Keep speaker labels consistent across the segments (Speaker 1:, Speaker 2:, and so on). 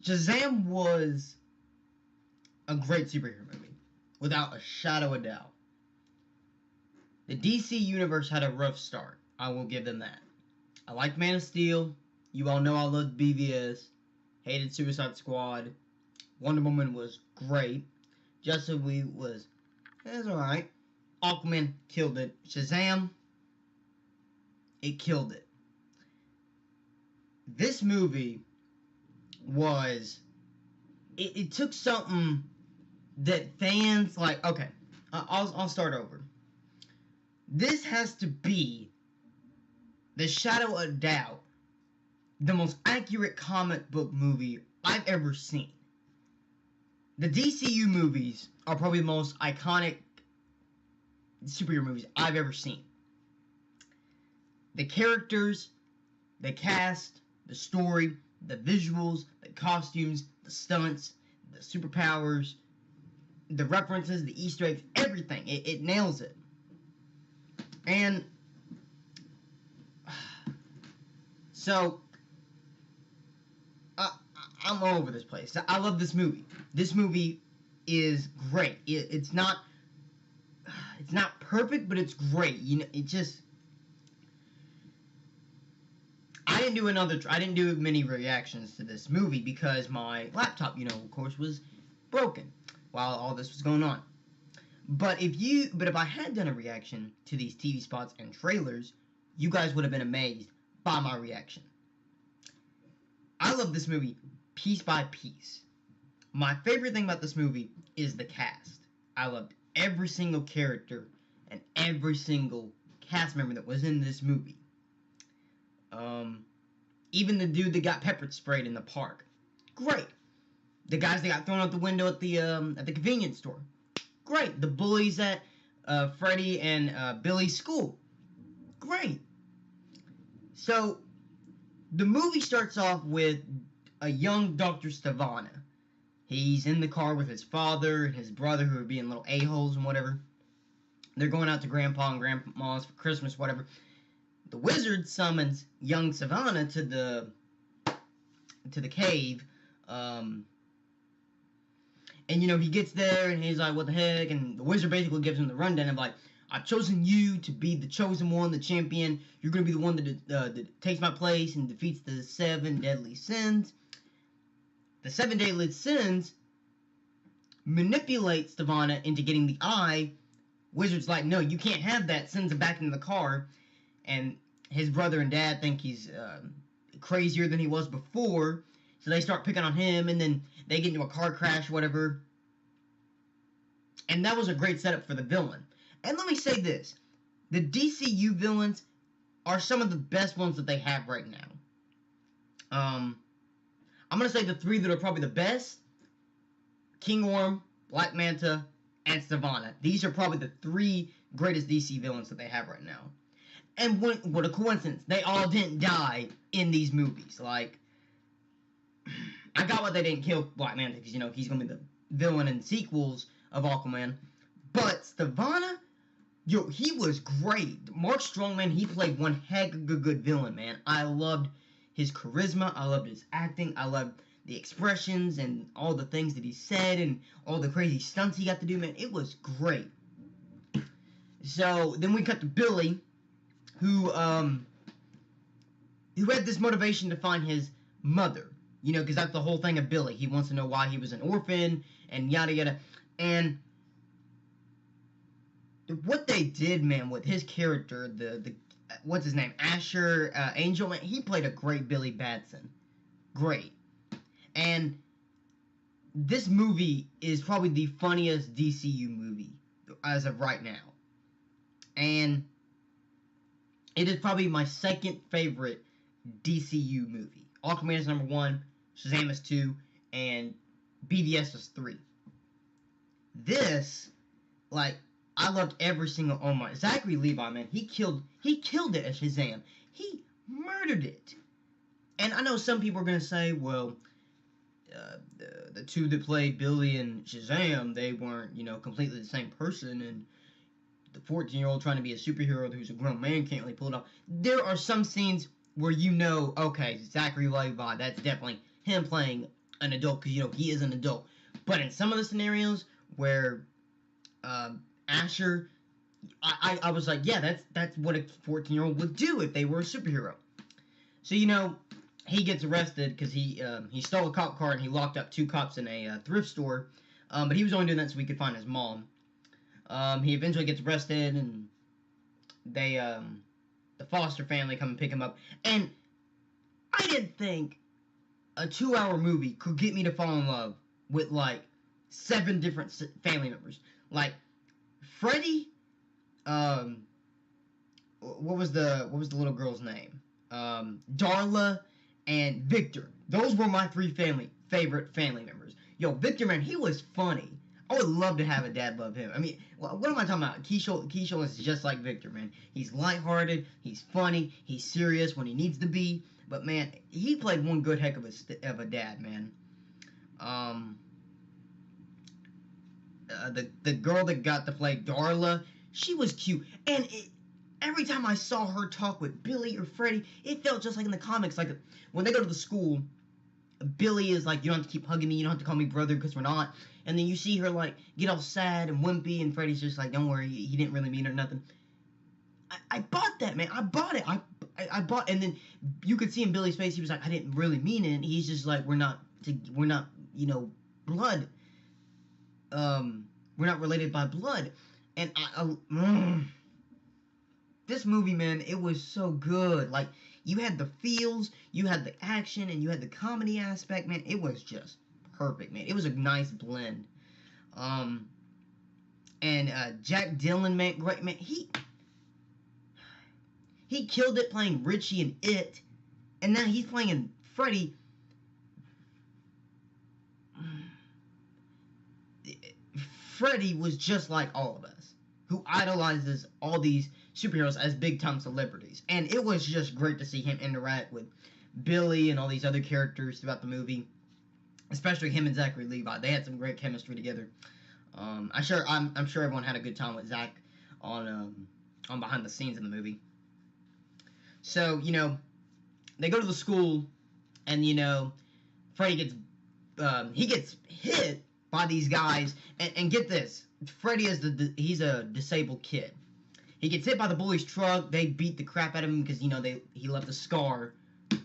Speaker 1: Shazam was a great superhero movie, without a shadow of doubt. The DC Universe had a rough start. I will give them that. I liked Man of Steel. You all know I loved BVS. Hated Suicide Squad. Wonder Woman was great. Justice League was... It was alright. Aquaman killed it. Shazam, it killed it. This movie was... It took something that fans like... Okay, I'll start over. This has to be, the shadow of doubt, the most accurate comic book movie I've ever seen. The DCU movies are probably the most iconic superhero movies I've ever seen. The characters, the cast, the story, the visuals, the costumes, the stunts, the superpowers, the references, the Easter eggs, everything. It nails it. And so I'm all over this place. I love this movie. This movie is great. It's not perfect, but it's great. You know, it just... I didn't do many reactions to this movie because my laptop, of course, was broken while all this was going on. But if I had done a reaction to these TV spots and trailers, you guys would have been amazed by my reaction. I love this movie piece by piece. My favorite thing about this movie is the cast. I loved every single character and every single cast member that was in this movie. Even the dude that got pepper sprayed in the park. Great. The guys that got thrown out the window at the convenience store. Great. The bullies at Freddy and Billy's school. Great. So, the movie starts off with a young Dr. Stavana. He's in the car with his father and his brother, who are being little a-holes and whatever. They're going out to Grandpa and Grandma's for Christmas, whatever. The wizard summons young Savannah to the cave, and he gets there and he's like, "What the heck?" And the wizard basically gives him the rundown of like, "I've chosen you to be the chosen one, the champion. You're gonna be the one that takes my place and defeats the 7 deadly sins." The 7 deadly sins manipulate Savannah into getting the eye. Wizard's like, "No, you can't have that." Sends him back into the car. And his brother and dad think he's crazier than he was before. So they start picking on him, and then they get into a car crash, whatever. And that was a great setup for the villain. And let me say this. The DCU villains are some of the best ones that they have right now. I'm going to say the 3 that are probably the best. King Orm, Black Manta, and Savannah. These are probably the 3 greatest DC villains that they have right now. And what a coincidence. They all didn't die in these movies. Like, I got why they didn't kill Black Manta, because, he's going to be the villain in sequels of Aquaman. But Savannah, he was great. Mark Strongman, he played one heck of a good villain, man. I loved his charisma. I loved his acting. I loved the expressions and all the things that he said and all the crazy stunts he got to do, man. It was great. So, then we cut to Billy, who had this motivation to find his mother, because that's the whole thing of Billy. He wants to know why he was an orphan, and yada yada. And what they did, man, with his character, the what's his name, Asher Angel, man, he played a great Billy Batson. Great. And this movie is probably the funniest DCU movie as of right now. And it is probably my second favorite DCU movie. Aquaman is number 1, Shazam is 2, and BVS is 3. This, I loved every single... Oh my... Zachary Levi, man, he killed it as Shazam. He murdered it. And I know some people are going to say, well, the 2 that played Billy and Shazam, they weren't, completely the same person, and the 14-year-old trying to be a superhero who's a grown man can't really pull it off. There are some scenes where okay, Zachary Levi, that's definitely him playing an adult, because, you know, he is an adult. But in some of the scenarios where Asher, I was like, yeah, that's what a 14-year-old would do if they were a superhero. So, you know, he gets arrested because he stole a cop car and he locked up 2 cops in a thrift store. But he was only doing that so he could find his mom. He eventually gets arrested, and they the foster family come and pick him up. And I didn't think a 2-hour movie could get me to fall in love with like 7 different family members. Like Freddie, what was the little girl's name? Darla and Victor. Those were my 3 favorite family members. Yo, Victor, man, he was funny. I would love to have a dad love him. I mean, what am I talking about? Keisha is just like Victor, man. He's lighthearted, he's funny, he's serious when he needs to be. But man, he played one good heck of a dad, man. The girl that got to play Darla, she was cute, and every time I saw her talk with Billy or Freddie, it felt just like in the comics. Like when they go to the school, Billy is like, you don't have to keep hugging me, you don't have to call me brother because we're not. And then you see her like get all sad and wimpy, and Freddie's just like, don't worry, he didn't really mean it or nothing. I bought that, man. I bought it. I bought, and then you could see in Billy's face, he was like, I didn't really mean it. He's just like, we're not, you know, blood. We're not related by blood. And this movie, man, it was so good. Like, you had the feels, you had the action, and you had the comedy aspect, man. It was just perfect, man. It was a nice blend. And Jack Dylan, man, great, man. He killed it playing Richie in It, and now he's playing in Freddy. Freddy was just like all of us, who idolizes all these superheroes as big-time celebrities. And it was just great to see him interact with Billy and all these other characters throughout the movie, especially him and Zachary Levi. They had some great chemistry together. I'm sure everyone had a good time with Zach on behind the scenes in the movie. So, you know, they go to the school, and, you know, Freddy gets hit by these guys, and get this, Freddy is he's a disabled kid. He gets hit by the bully's truck. They beat the crap out of him because, you know, he left a scar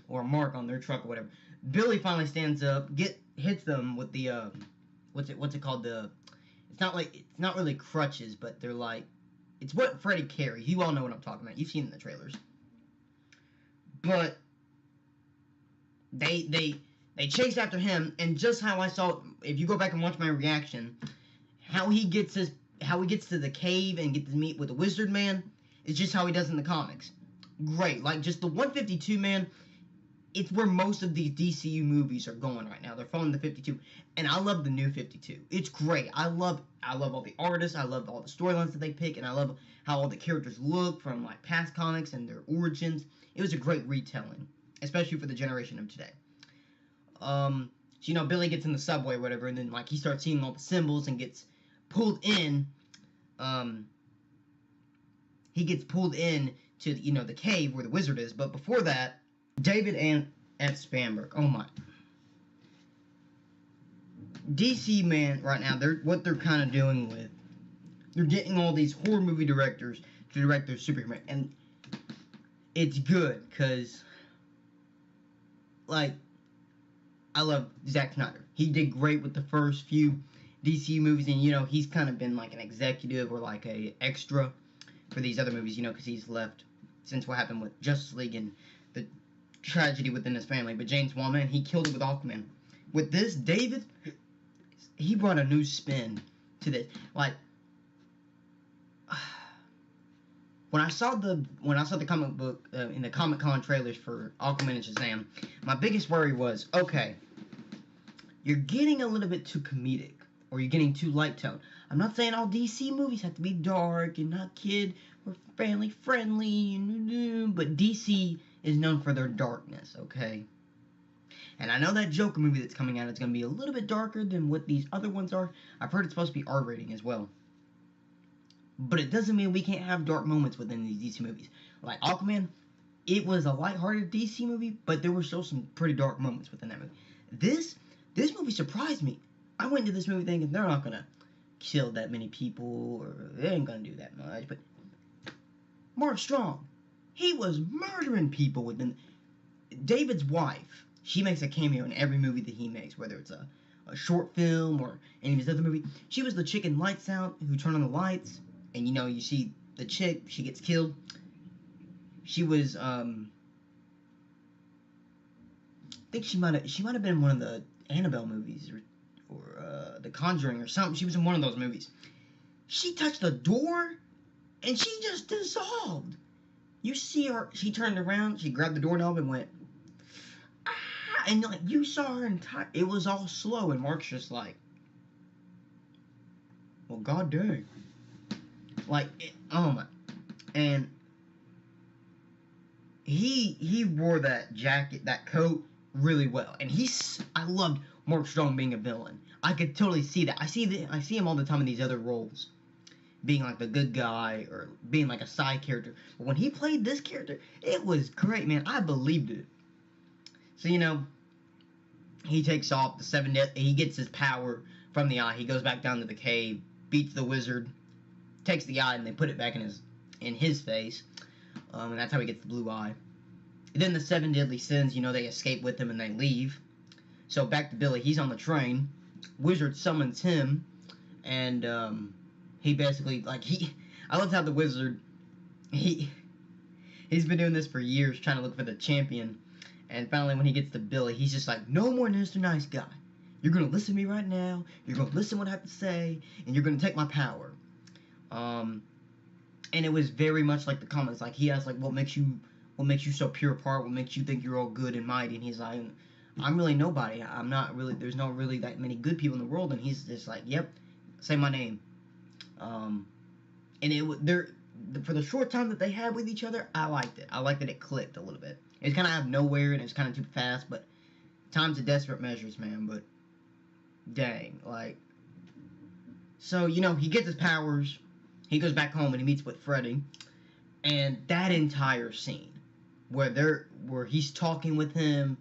Speaker 1: or a mark on their truck or whatever. Billy finally stands up, hits them with the what's it called? It's not really crutches, but they're like, it's what Freddy carries. You all know what I'm talking about. You've seen it in the trailers. But they chase after him, and just how I saw, if you go back and watch my reaction, how he gets to the cave and gets to meet with the Wizard Man is just how he does in the comics. Great. Like, just the 152, man, it's where most of these DCU movies are going right now. They're following the 52, and I love the new 52. It's great. I love all the artists. I love all the storylines that they pick, and I love how all the characters look from, like, past comics and their origins. It was a great retelling, especially for the generation of today. So, you know, Billy gets in the subway or whatever, and then, like, he starts seeing all the symbols and gets pulled in. He gets pulled in to, you know, the cave where the wizard is. But before that, David and F. Spanberg. Oh my. DC, man, right now, what they're kind of doing with, they're getting all these horror movie directors to direct their superhero, and it's good, because, like, I love Zack Snyder. He did great with the first few DC movies, and, you know, he's kind of been, like, an executive or, like, a extra for these other movies, you know, because he's left since what happened with Justice League and the tragedy within his family. But James Wan, man, he killed it with Aquaman. With this, David, he brought a new spin to this. Like, when I saw the comic book in the Comic-Con trailers for Aquaman and Shazam, my biggest worry was, okay, you're getting a little bit too comedic, or you're getting too light tone. I'm not saying all DC movies have to be dark and not kid or family friendly, but DC is known for their darkness, okay? And I know that Joker movie that's coming out is going to be a little bit darker than what these other ones are. I've heard it's supposed to be R rating as well. But it doesn't mean we can't have dark moments within these DC movies. Like Aquaman, it was a lighthearted DC movie, but there were still some pretty dark moments within that movie. This, This movie surprised me. I went into this movie thinking they're not gonna kill that many people, or they ain't gonna do that much. But Mark Strong, he was murdering people within. David's wife, she makes a cameo in every movie that he makes, whether it's a short film or any of his other movies. She was the chick in Lights Out who turned on the lights, and you know, you see the chick, she gets killed. She was, I think she might have been in one of the Annabelle movies, or The Conjuring or something. She was in one of those movies. She touched the door, and she just dissolved. You see her, she turned around, she grabbed the doorknob and went, ah, and like, you saw her entire, it was all slow, and Mark's just like, well, god dang. Like, oh my, and he wore that jacket, that coat, really well, and I loved Mark Strong being a villain. I could totally see that. I see him all the time in these other roles, being like the good guy or being like a side character. But when he played this character, it was great, man. I believed it. So, you know, he takes off the 7 death. He gets his power from the eye. He goes back down to the cave, beats the wizard, takes the eye, and they put it back in his face. And that's how he gets the blue eye. And then the 7 deadly sins, you know, they escape with him and they leave. So back to Billy. He's on the train. Wizard summons him, and he basically, like, I love how the wizard, he's been doing this for years, trying to look for the champion, and finally when he gets to Billy, he's just like, no more Mr. Nice Guy. You're gonna listen to me right now, you're gonna listen to what I have to say, and you're gonna take my power. And it was very much like the comments, like, he has, like, what makes you so pure of heart, what makes you think you're all good and mighty, and he's like, I'm really nobody, I'm not really, there's not really that many good people in the world, and he's just like, yep, say my name. And for the short time that they had with each other, I liked it. I liked that it clicked a little bit. It was kind of out of nowhere, and it was kind of too fast, but times of desperate measures, man, but dang, like, so, you know, he gets his powers, he goes back home, and he meets with Freddy, and that entire scene, where he's talking with him,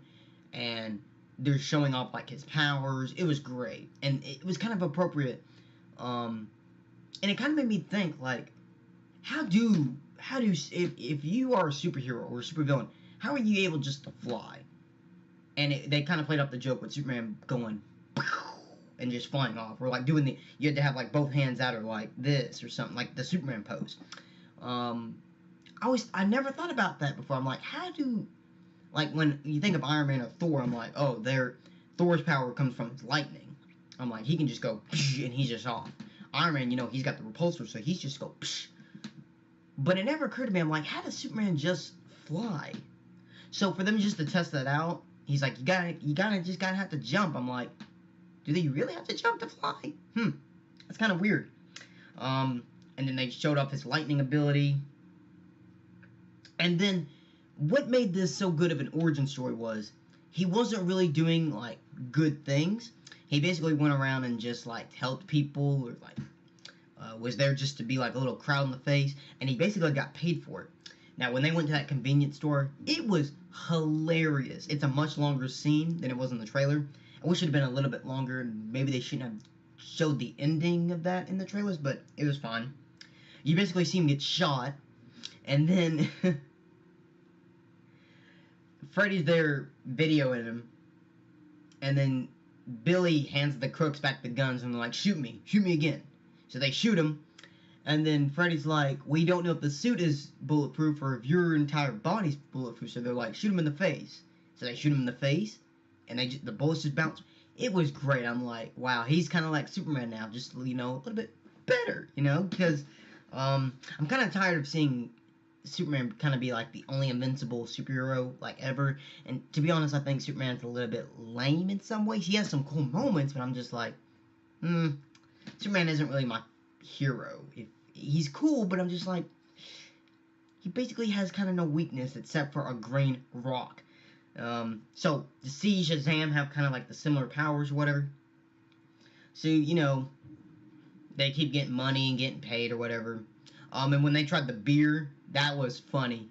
Speaker 1: and they're showing off, like, his powers, it was great, and it was kind of appropriate, and it kind of made me think, like, if you are a superhero or a supervillain, how are you able just to fly? And they kind of played off the joke with Superman going and just flying off, or like you had to have like both hands out or like this or something, like the Superman pose. I never thought about that before. I'm like, like when you think of Iron Man or Thor, I'm like, oh, Thor's power comes from lightning. I'm like, he can just go and he's just off. Iron Man, you know, he's got the repulsor, so he's just go psh. But it never occurred to me, I'm like, how does Superman just fly? So for them just to test that out, he's like, you gotta have to jump. I'm like, do they really have to jump to fly? That's kind of weird. And then they showed off his lightning ability. And then, what made this so good of an origin story was, he wasn't really doing, like, good things. He basically went around and just, like, helped people, or, like, was there just to be, like, a little crowd in the face, and he basically got paid for it. Now, when they went to that convenience store, it was hilarious. It's a much longer scene than it was in the trailer. I wish it had been a little bit longer, and maybe they shouldn't have showed the ending of that in the trailers, but it was fine. You basically see him get shot, and then Freddy's there videoing him, and then Billy hands the crooks back the guns, and they're like, shoot me again. So they shoot him, and then Freddy's like, we don't know if the suit is bulletproof or if your entire body's bulletproof, so they're like, shoot him in the face. So they shoot him in the face, and the bullets just bounce. It was great. I'm like, wow, he's kind of like Superman now, just, you know, a little bit better, you know, because I'm kind of tired of seeing Superman kind of be like the only invincible superhero like ever, and to be honest, I think Superman's a little bit lame in some ways. He has some cool moments, but I'm just like, Superman isn't really my hero. He's cool, but I'm just like, he basically has kind of no weakness except for a green rock. So to see Shazam have kind of like the similar powers or whatever, so, you know, they keep getting money and getting paid or whatever. And when they tried the beer, that was funny,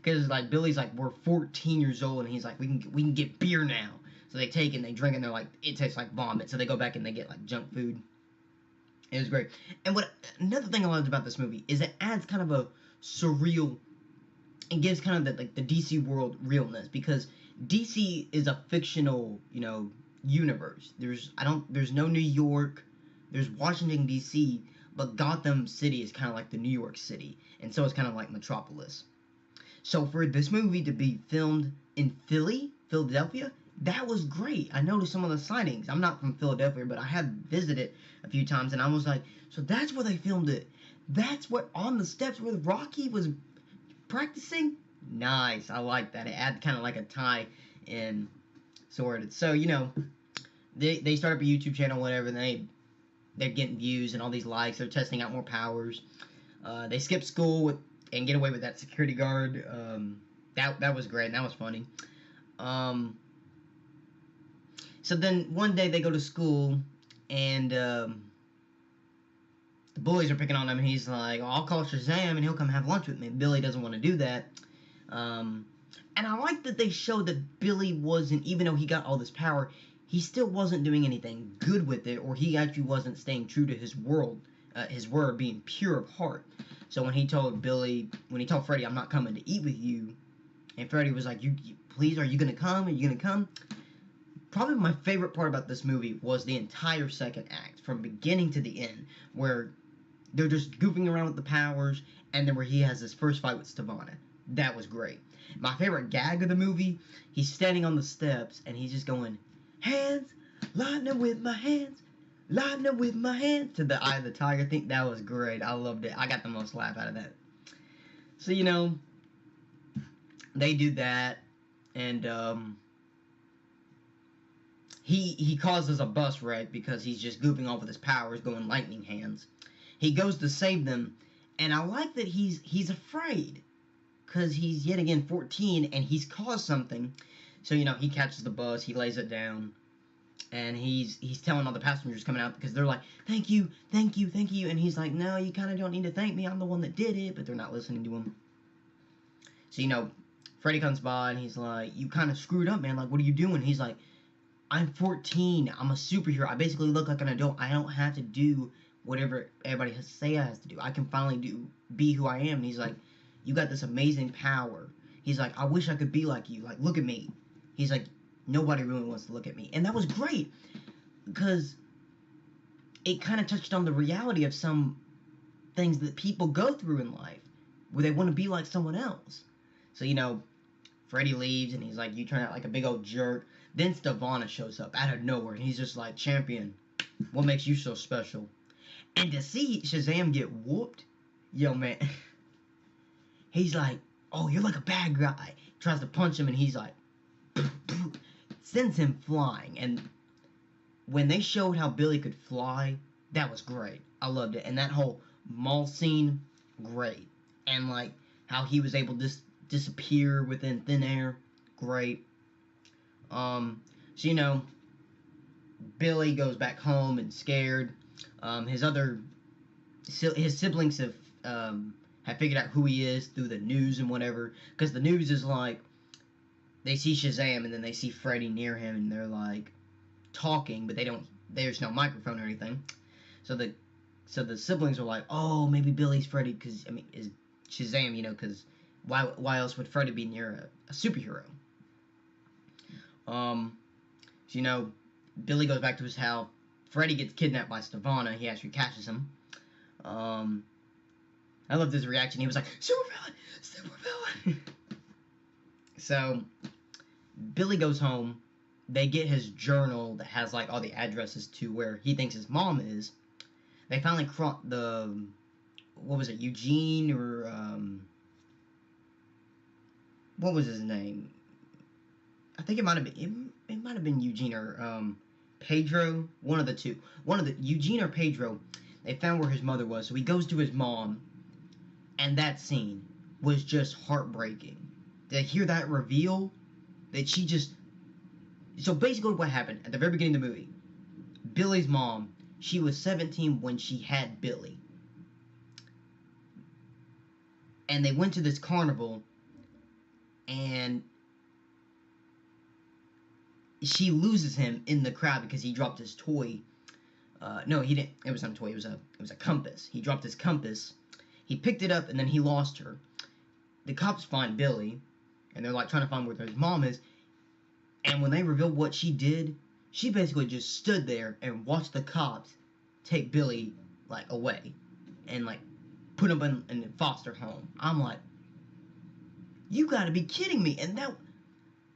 Speaker 1: because like Billy's like, we're 14 years old, and he's like, we can get beer now. So they take it and they drink it and they're like, it tastes like vomit. So they go back and they get like junk food. It was great. And another thing I loved about this movie is it adds kind of a surreal, it gives kind of the DC world realness, because DC is a fictional, universe. There's no New York, there's Washington DC, but Gotham City is kind of like the New York City, and so it's kind of like Metropolis. So for this movie to be filmed in Philadelphia, that was great. I noticed some of the sightings. I'm not from Philadelphia, but I have visited a few times, and I was like, so that's where they filmed it. That's what, on the steps where Rocky was practicing? Nice. I like that. It adds kind of like a tie in, sort of. So, they start up a YouTube channel, whatever, and they're getting views and all these likes. They're testing out more powers. They skip school and get away with that security guard. That was great, and that was funny. So then one day they go to school, and the bullies are picking on him, and he's like, oh, I'll call Shazam, and he'll come have lunch with me. Billy doesn't want to do that. And I like that they showed that Billy wasn't, even though he got all this power, he still wasn't doing anything good with it, or he actually wasn't staying true to his word, being pure of heart. So when he told Freddy, I'm not coming to eat with you, and Freddy was like, please, are you going to come? Are you going to come? Probably my favorite part about this movie was the entire second act, from beginning to the end, where they're just goofing around with the powers, and then where he has his first fight with Stivana. That was great. My favorite gag of the movie, he's standing on the steps, and he's just going, hands, line them with my hands, line them with my hands, to the Eye of the Tiger. I think that was great. I loved it. I got the most laugh out of that. So, they do that, and, he causes a bus wreck because he's just goofing off with his powers, going lightning hands. He goes to save them, and I like that he's afraid, because he's yet again 14, and he's caused something. So, he catches the bus, he lays it down, and he's telling all the passengers coming out, because they're like, thank you, thank you, thank you, and he's like, no, you kind of don't need to thank me, I'm the one that did it, but they're not listening to him. So, Freddy comes by, and he's like, you kind of screwed up, man, like, what are you doing? He's like, I'm 14, I'm a superhero, I basically look like an adult, I don't have to do whatever everybody has to say I have to do, I can finally be who I am. And he's like, you got this amazing power. He's like, I wish I could be like you, like, look at me. He's like, nobody really wants to look at me. And that was great, because it kind of touched on the reality of some things that people go through in life, where they want to be like someone else. So, Freddy leaves, and he's like, you turn out like a big old jerk. Then Stivana shows up out of nowhere, and he's just like, champion, what makes you so special? And to see Shazam get whooped, yo, man, he's like, oh, you're like a bad guy. Tries to punch him, and he's like, sends him flying. And when they showed how Billy could fly, that was great. I loved it. And that whole mall scene, great. And, like, how he was able to disappear within thin air, great. So, Billy goes back home and scared. His siblings have figured out who he is through the news and whatever, because the news is like, they see Shazam and then they see Freddy near him, and they're like talking, but there's no microphone or anything. So the siblings are like, oh, maybe Billy's Freddy, because is Shazam, because why else would Freddy be near a superhero? So, Billy goes back to his house. Freddy gets kidnapped by Stivana. He actually catches him. I loved his reaction. He was like, supervillain! So, Billy goes home. They get his journal that has, like, all the addresses to where he thinks his mom is. They finally what was it, Eugene, or, what was his name? I think it might have been Eugene, or, Pedro, one of the two. Eugene or Pedro, they found where his mother was, so he goes to his mom, and that scene was just heartbreaking. To hear that reveal, that she just... So basically what happened, at the very beginning of the movie, Billy's mom, she was 17 when she had Billy. And they went to this carnival, and... she loses him in the crowd because he dropped his toy. No, he didn't. It was not a toy. It was a compass. He dropped his compass. He picked it up and then he lost her. The cops find Billy, and they're like trying to find where his mom is. And when they reveal what she did, she basically just stood there and watched the cops take Billy like away and like put him in a foster home. I'm like, you gotta be kidding me. And that,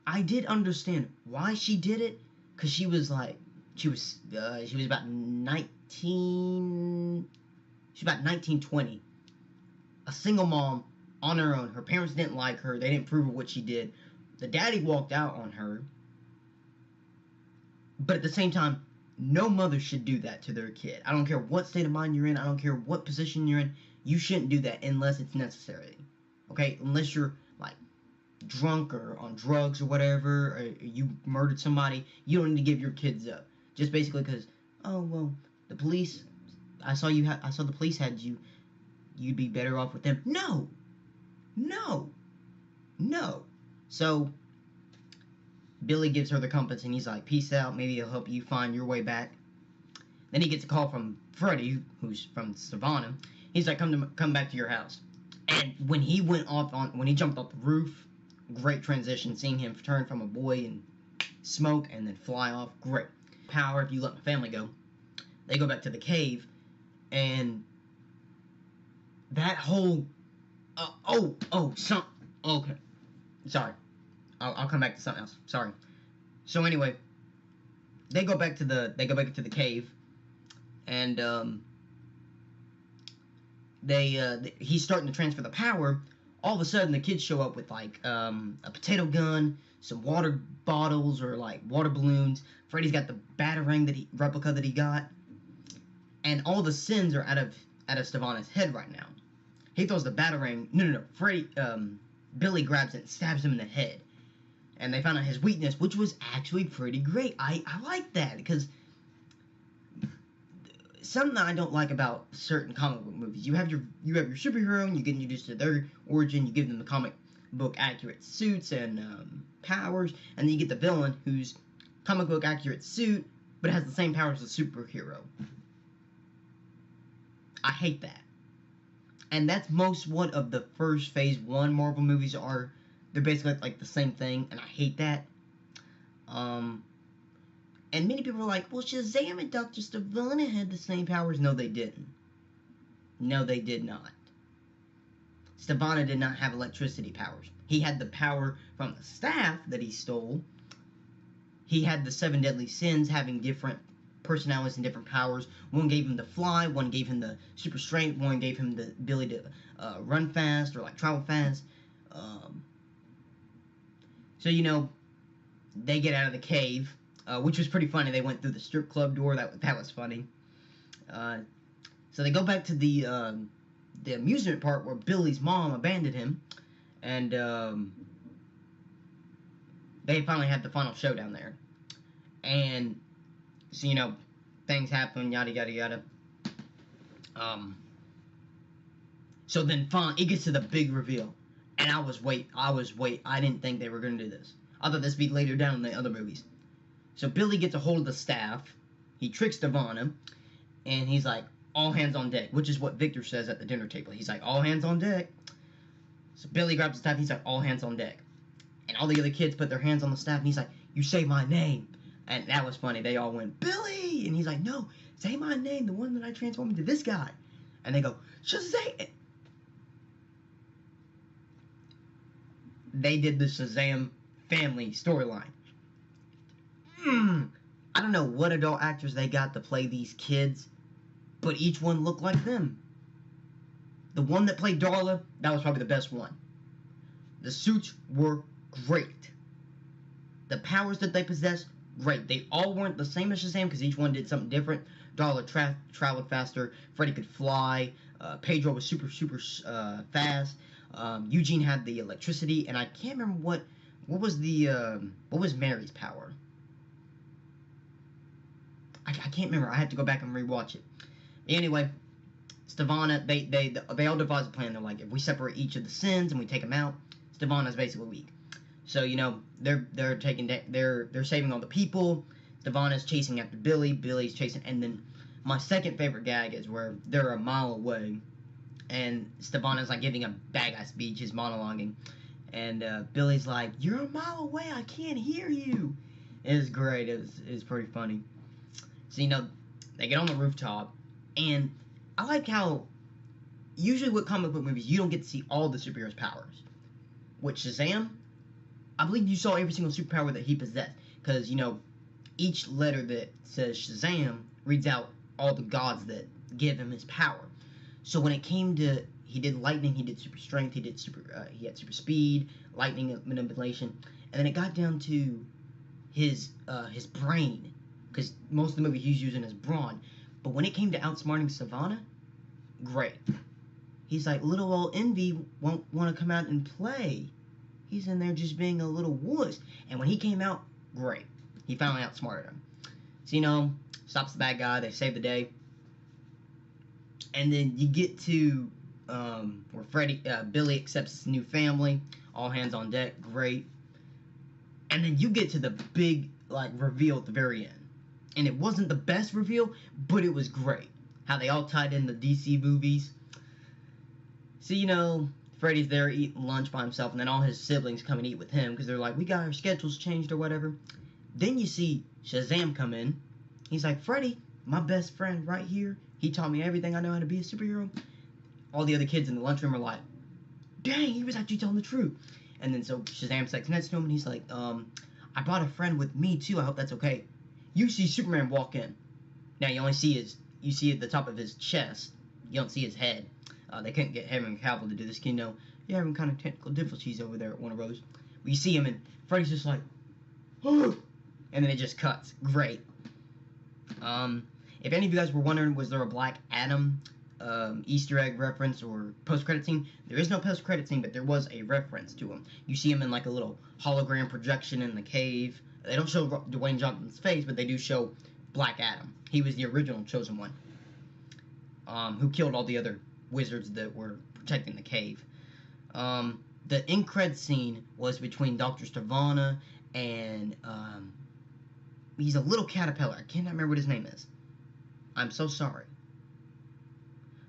Speaker 1: I did understand why she did it, because she was like, she was about 19, she's about 19, 20. A single mom on her own. Her parents didn't like her. They didn't approve of what she did. The daddy walked out on her. But at the same time, no mother should do that to their kid. I don't care what state of mind you're in. I don't care what position you're in. You shouldn't do that unless it's necessary. Okay? Unless you're, like, drunk or on drugs or whatever, or you murdered somebody, you don't need to give your kids up. Just basically because, oh, well, the police, I saw the police had you. You'd be better off with them. No! No! No! So, Billy gives her the compass and he's like, peace out, maybe he'll help you find your way back. Then he gets a call from Freddy, who's from Savannah. He's like, come back to your house. And when he when he jumped off the roof, great transition, seeing him turn from a boy and smoke and then fly off, great. Power, if you let my family go. They go back to the cave, and that whole, okay, sorry, I'll come back to something else, sorry. So anyway, they go back to the cave, and he's starting to transfer the power. All of a sudden, the kids show up with like a potato gun, some water bottles or like water balloons. Freddy's got the batarang replica that he got, and all the sins are out of Stevana's head right now. He throws the batarang. No. Billy grabs it and stabs him in the head. And they found out his weakness, which was actually pretty great. I like that, because something that I don't like about certain comic book movies. You have your superhero, and you get introduced to their origin. You give them the comic book accurate suits and powers, and then you get the villain who's comic book accurate suit, but has the same powers as a superhero. I hate that. And that's most what of the first Phase 1 Marvel movies are. They're basically like the same thing, and I hate that. And many people are like, well, Shazam and Dr. Savannah had the same powers. No, they didn't. No, they did not. Savannah did not have electricity powers. He had the power from the staff that he stole. He had the 7 deadly sins, having different personalities and different powers. One gave him the fly, one gave him the super strength, one gave him the ability to run fast or like travel fast. So, you know, they get out of the cave, which was pretty funny. They went through the strip club door. That was funny. So they go back to the amusement park where Billy's mom abandoned him, and they finally had the final showdown there. And so, you know, things happen, yada, yada, yada. So then finally, it gets to the big reveal. And I didn't think they were going to do this. I thought this would be later down in the other movies. So Billy gets a hold of the staff. He tricks Devonna. And he's like, all hands on deck. Which is what Victor says at the dinner table. He's like, all hands on deck. So Billy grabs the staff. And he's like, all hands on deck. And all the other kids put their hands on the staff. And he's like, you say my name. And that was funny. They all went, Billy! And he's like, no, say my name, the one that I transformed into this guy. And they go, Shazam! They did the Shazam family storyline. I don't know what adult actors they got to play these kids, but each one looked like them. The one that played Darla, that was probably the best one. The suits were great. The powers that they possessed, great. They all weren't the same as Shazam because each one did something different. Darla traveled faster. Freddy could fly. Pedro was super fast. Eugene had the electricity, and I can't remember what was Mary's power. I can't remember. I have to go back and rewatch it. Anyway, Stevana, they all devised a plan. They're like, if we separate each of the sins and we take them out, Stevana's basically weak. So they're saving all the people. Stefana's chasing after Billy. Billy's chasing, and then my second favorite gag is where they're a mile away, and Stefana's like giving a badass speech, his monologuing, and Billy's like, "You're a mile away, I can't hear you." It was great. It was pretty funny. So they get on the rooftop, and I like how usually with comic book movies you don't get to see all the superheroes' powers. With Shazam, I believe you saw every single superpower that he possessed, because each letter that says Shazam reads out all the gods that give him his power. So when it came to, he did lightning, he did super strength, he had super speed, lightning manipulation, and then it got down to his brain, because most of the movie he's using his brawn. But when it came to outsmarting Savannah, great. He's like, little old Envy won't want to come out and play. He's in there just being a little wuss. And when he came out, great. He finally outsmarted him. So, stops the bad guy. They save the day. And then you get to where Billy accepts his new family. All hands on deck. Great. And then you get to the big, reveal at the very end. And it wasn't the best reveal, but it was great. How they all tied in the DC movies. So, Freddy's there eating lunch by himself, and then all his siblings come and eat with him, because they're like, we got our schedules changed or whatever. Then you see Shazam come in. He's like, Freddy, my best friend right here. He taught me everything I know how to be a superhero. All the other kids in the lunchroom are like, dang, he was actually telling the truth. And then so Shazam sits next to him, and he's like, I brought a friend with me too. I hope that's okay. You see Superman walk in. Now you only see you see at the top of his chest. You don't see his head. They couldn't get Henry Cavill to do this. You're having kind of technical difficulties over there at Warner Bros. But you see him, and Freddy's just like, oh, and then it just cuts. Great. If any of you guys were wondering, was there a Black Adam Easter egg reference or post-credit scene? There is no post-credit scene, but there was a reference to him. You see him in a little hologram projection in the cave. They don't show Dwayne Johnson's face, but they do show Black Adam. He was the original Chosen One, who killed all the other wizards that were protecting the cave. The in-cred scene was between Dr. Stavana and he's a little caterpillar. I cannot remember what his name is. I'm so sorry.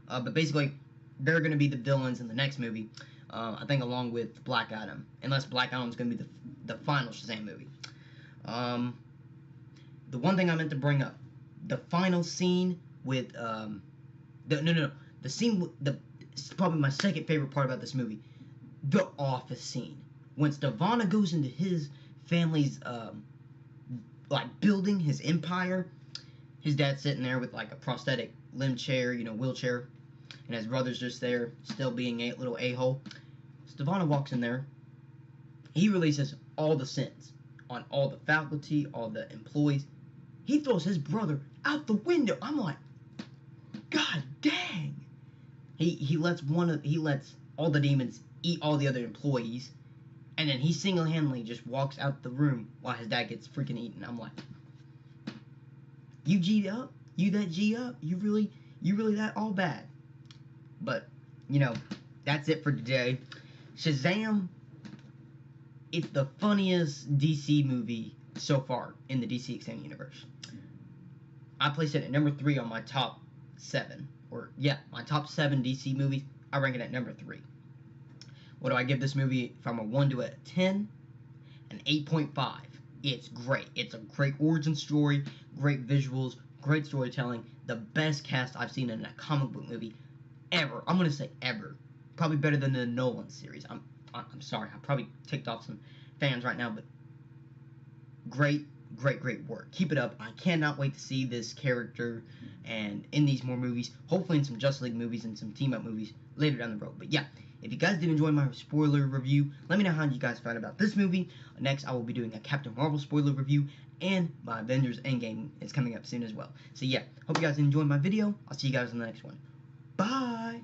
Speaker 1: But basically, they're going to be the villains in the next movie. I think along with Black Adam, unless Black Adam's going to be the final Shazam movie. The one thing I meant to bring up, the final scene with the scene, it's probably my second favorite part about this movie, the office scene. When Stefana goes into his family's, building, his empire, his dad's sitting there with, a prosthetic limb chair, wheelchair, and his brother's just there, still being a little a-hole. Stefana walks in there. He releases all the sins on all the faculty, all the employees. He throws his brother out the window. I'm like, God dang. He lets all the demons eat all the other employees, and then he single-handedly just walks out the room while his dad gets freaking eaten. I'm like, you G'd up? You that G up? You really that all bad? But, that's it for today. Shazam, it's the funniest DC movie so far in the DC Extended Universe. I placed it at number 3 on my top 7. My top 7 DC movies, I rank it at number 3. What do I give this movie from a 1 to a 10? An 8.5. It's great. It's a great origin story, great visuals, great storytelling, the best cast I've seen in a comic book movie ever. I'm going to say ever. Probably better than the Nolan series. I'm sorry. I probably ticked off some fans right now, but great work. Keep it up. I cannot wait to see this character and in these more movies, hopefully in some Justice League movies and some team-up movies later down the road. But yeah, if you guys did enjoy my spoiler review, let me know how you guys found about this movie. Next, I will be doing a Captain Marvel spoiler review, and my Avengers Endgame is coming up soon as well. So yeah, hope you guys enjoyed my video. I'll see you guys in the next one. Bye!